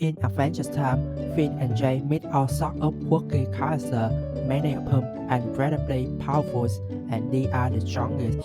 In Adventure Time, Finn and Jay meet all sorts of quirky characters, many of whom are incredibly powerful, and they are the strongest.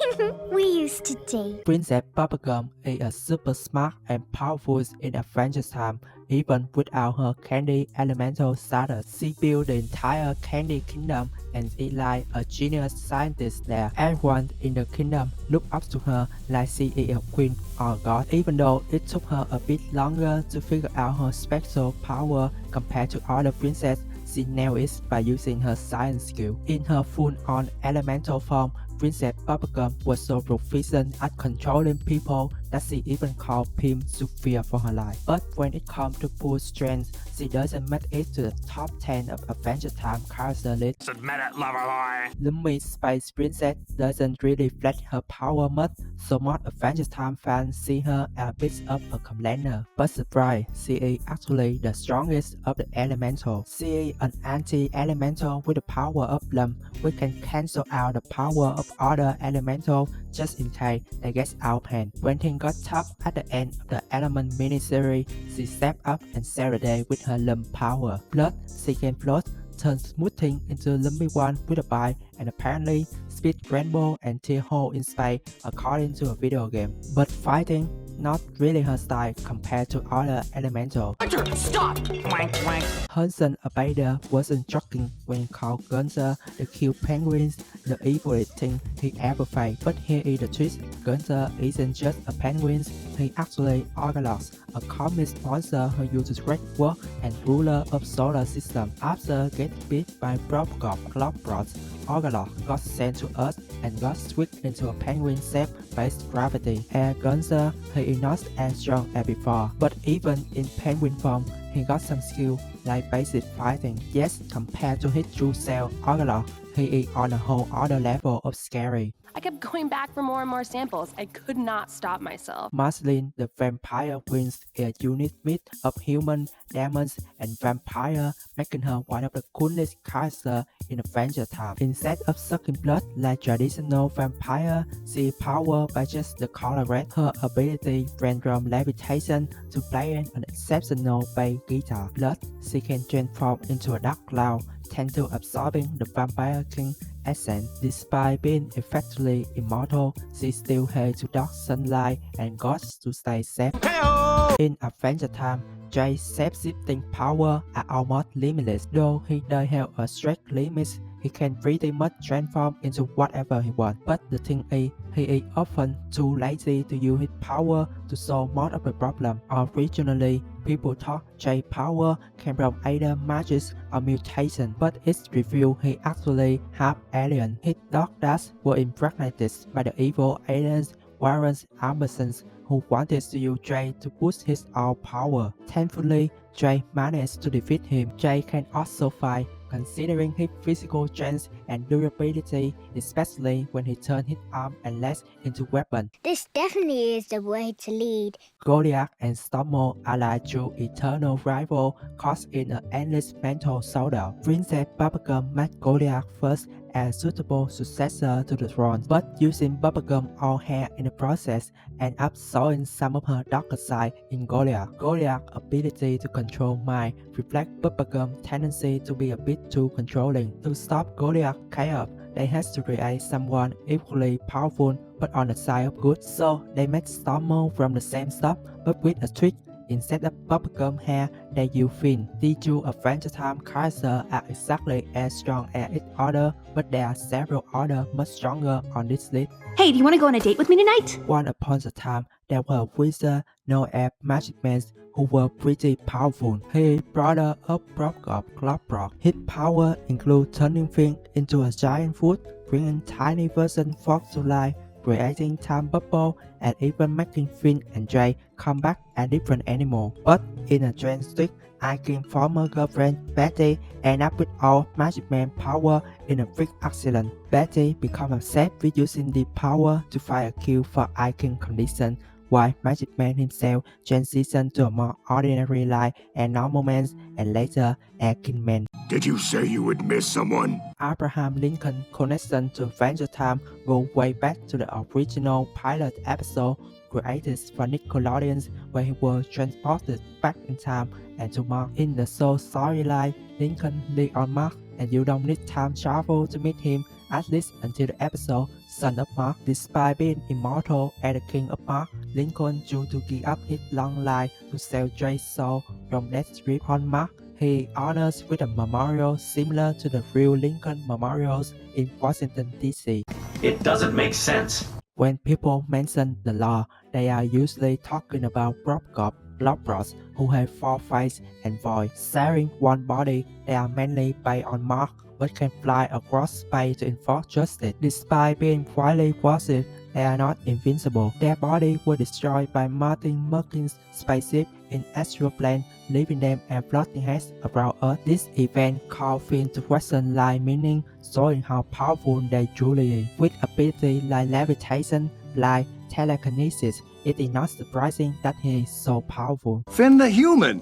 We used to date. Princess Bubblegum is a super smart and powerful in Adventure Time, even without her candy elemental status. She built the entire candy kingdom and is like a genius scientist there. Everyone in the kingdom look up to her like she is a queen or god, even though it took her a bit longer to figure out her special power compared to other princesses. She nailed it by using her science skill. In her full-on elemental form, Princess Bubblegum was so proficient at controlling people that she even called Pim to fear for her life. But when it comes to full strength, she doesn't make it to the top 10 of Adventure Time character list. Admit it, Loverboy. Lumine Space Princess doesn't really reflect her power much, so most Adventure Time fans see her as a bit of a complainer. But surprise, she is actually the strongest of the elemental. She is an anti-elemental with the power of Lum, which can cancel out the power of other elemental just in case they get out of hand. When things got tough at the end of the Element miniseries, she stepped up and saved the day with her Lum power. Plus, she can float, turn smoothing into Lumpy One with a bite, and apparently speed rainbow and tear hole in space according to a video game. But fighting, not really her style compared to other elemental. Hunter, stop! Wank, wank. Hudson Abader wasn't joking when he called Gunther the kill penguins the evilest thing he ever faced. But here is the twist: Gunther isn't just a penguin, he actually Orgalox, a comic monster who uses red work and ruler of solar system. After getting bit by Brobgob Clockbrots, Orgalox got sent to Earth and got switched into a penguin shape based gravity. As Gunther, he is not as strong as before, but even in penguin form, he got some skill like basic fighting. Yes, compared to his true self, Orgalox, he is on a whole other level of scary. I kept going back for more and more samples. I could not stop myself. Marceline, the vampire prince, is a unique mix of human, demons, and vampire, making her one of the coolest characters in Adventure Time. Instead of sucking blood like traditional vampire, she is powered by just the color red. Her ability ran from levitation to playing an exceptional bass guitar. Plus, she can transform into a dark cloud, thanks to absorbing the Vampire King essence. Despite being effectively immortal, she still hates to dark sunlight and gods to stay safe. Hey-o! In Adventure Time, Jay's shape-shifting power are almost limitless. Though he does have a strict limit, he can pretty much transform into whatever he wants. But the thing is, he is often too lazy to use his power to solve most of the problem. Originally, people thought Jay's power came from either magic or mutation, but it's revealed he actually half alien. His dark dust were impregnated by the evil aliens Warren Ambersons, who wanted to use Jay to boost his own power. Thankfully, Jay managed to defeat him. Jay can also fight, considering his physical strength and durability, especially when he turned his arm and legs into weapons. This definitely is the way to lead. Goliath and Stormo are like two eternal rivals caught in an endless mental showdown. Princess Bubblegum met Goliath first as a suitable successor to the throne, but using Bubblegum all hair in the process and up showing some of her darker side in Goliath. Goliath's ability to control mind reflects Bubblegum's tendency to be a bit too controlling. To stop Goliath's chaos, they had to create someone equally powerful but on the side of good, so they made Stormo from the same stuff but with a trick. Instead of bubblegum hair, they use Finn. The two Adventure Time characters are exactly as strong as each other, but there are several others much stronger on this list. Hey, do you want to go on a date with me tonight? Once upon a time, there were wizards known as Magic Men who were pretty powerful. He is brother of Brobgob Clockbrock. His power includes turning Finn into a giant foot, bringing tiny version forth to life, creating time bubble, and even making Finn and Jay come back as different animals. But in a drastic, Ikin's former girlfriend Betty ended up with all Magic Man power in a freak accident. Betty becomes obsessed with using the power to fight a cure for Ikin's condition, while Magic Man himself transitioned to a more ordinary life and normal man, and later Akin Man. Did you say you would miss someone? Abraham Lincoln connection to Adventure Time go way back to the original pilot episode created for Nickelodeon, where he was transported back in time and to Mark. In the show storyline, Lincoln lives on Mark, and you don't need time travel to meet him, at least until the episode Son of Mark. Despite being immortal and the king of Mark, Lincoln chose to give up his long life to save Drake's soul from death grip on Mark. He honors with a memorial similar to the real Lincoln memorials in Washington, D.C. It doesn't make sense. When people mention the law, they are usually talking about Robocop, Lobros, who have 4 faces and voice. Sharing one body, they are mainly based on Mark, but can fly across space to enforce justice. Despite being widely worshipped, they are not invincible. Their bodies were destroyed by Martin Merkin's spaceship in astral plane, leaving them as floating heads around Earth. This event called Finn to question life meaning, showing how powerful they truly are. With abilities like levitation, like telekinesis, it is not surprising that he is so powerful. Finn the human!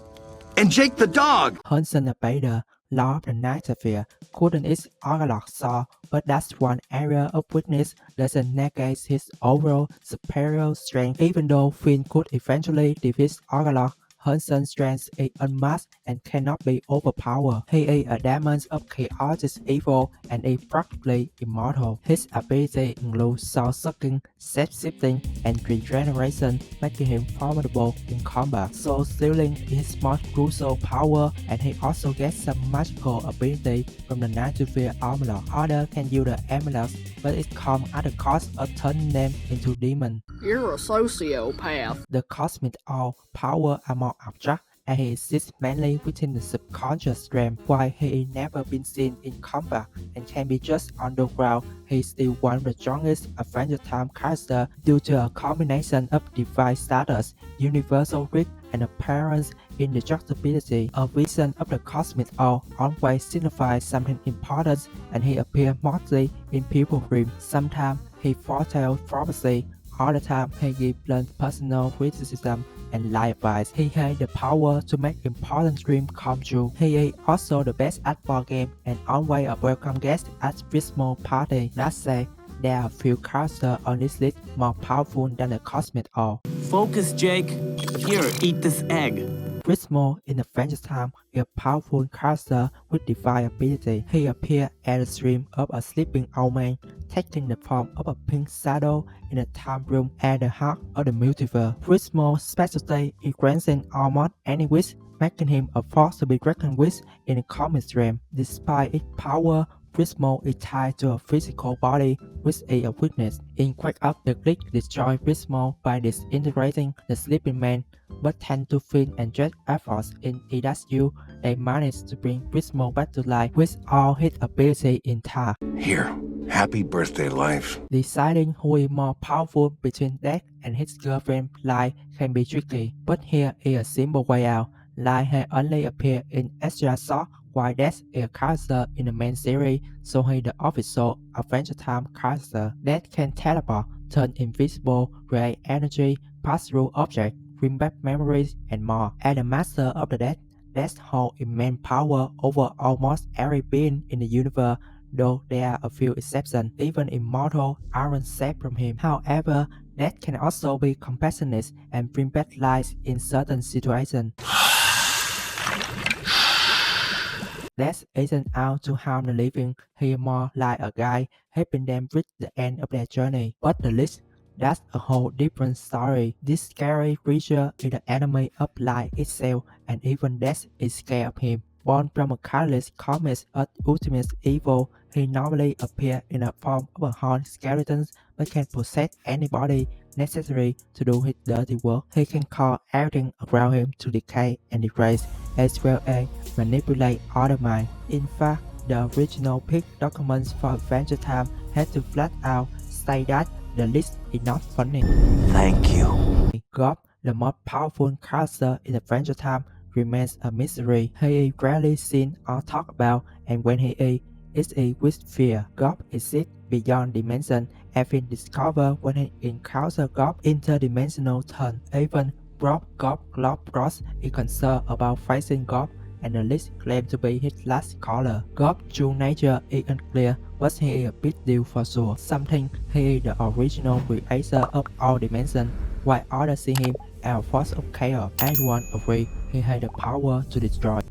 And Jake the dog! Hudson Bader, Lord of the Night Sphere, couldn't use Orgalog Saw, but that's one area of weakness doesn't negate his overall superior strength. Even though Finn could eventually defeat Orgalog, Hudson's strength is unmatched and cannot be overpowered. He is a demon of chaotic evil and is practically immortal. His ability includes soul-sucking, shape-shifting, and regeneration, making him formidable in combat. Soul stealing is his most crucial power, and he also gets some magical ability from the Night Sphere Amulet. Others can use the amulets, but it comes at the cost of turning them into demons. You're a sociopath. The cosmic all-power are more abstract, and he exists mainly within the subconscious realm. While he is never been seen in combat and can be just underground, he is still one of the strongest Adventure Time characters due to a combination of divine status, universal reach, and appearance indestructibility. A vision of the cosmic all always signifies something important, and he appears mostly in people's dreams. Sometimes he foretells prophecy. All the time, he gives blunt personal criticism and life advice. He has the power to make important dreams come true. He is also the best at board game and always a welcome guest at Gizmo party. That said, there are few characters on this list more powerful than the Cosmic All. Focus, Jake. Here, eat this egg. Gizmo in Adventure Time is a powerful character with divine ability. He appears at the dream of a sleeping old man, taking the form of a pink shadow in a time room at the heart of the multiverse. Gizmo's specialty is granting almost any wish, making him a force to be reckoned with in the comic realm. Despite its power, Gizmo is tied to a physical body, which is a weakness. In Quake Up, the Click destroys Gizmo by disintegrating the sleeping man, but thanks to Finn and Jake's efforts in ESU, they managed to bring Gizmo back to life with all his ability intact. Here, happy birthday, life. Deciding who is more powerful between Death and his girlfriend Light can be tricky, but here is a simple way out. Light has only appeared in extra shot, while Death is a character in the main series, so he is the official Adventure Time character. Death can teleport, turn invisible, create energy, pass through objects, bring back memories, and more. As the master of the Death, Death holds immense power over almost every being in the universe, though there are a few exceptions. Even immortal aren't safe from him. However, Death can also be compassionate and bring back life in certain situations. Death isn't out to harm the living, he is more like a guide, helping them reach the end of their journey. But the list, that's a whole different story. This scary creature is the enemy of life itself, and even Death is scared of him. Born from a catalyst comics of ultimate evil, he normally appears in the form of a horned skeleton, but can possess anybody necessary to do his dirty work. He can cause everything around him to decay and degrade, as well as manipulate other minds. In fact, the original pick documents for Adventure Time had to flat out say that the list is not funny. Thank you. Gob, the most powerful character in Adventure Time, remains a mystery. He is rarely seen or talked about, and when he is, it's a with fear. Gob exists beyond dimension, having discovered when he encounters Gob interdimensional turn. Even Gob Ross is concerned about facing Gob, and the list claims to be his last caller. Gob's true nature is unclear, but he is a big deal for sure. Something he is the original creator of all dimensions, while others see him as a force of chaos. Everyone agrees he had the power to destroy.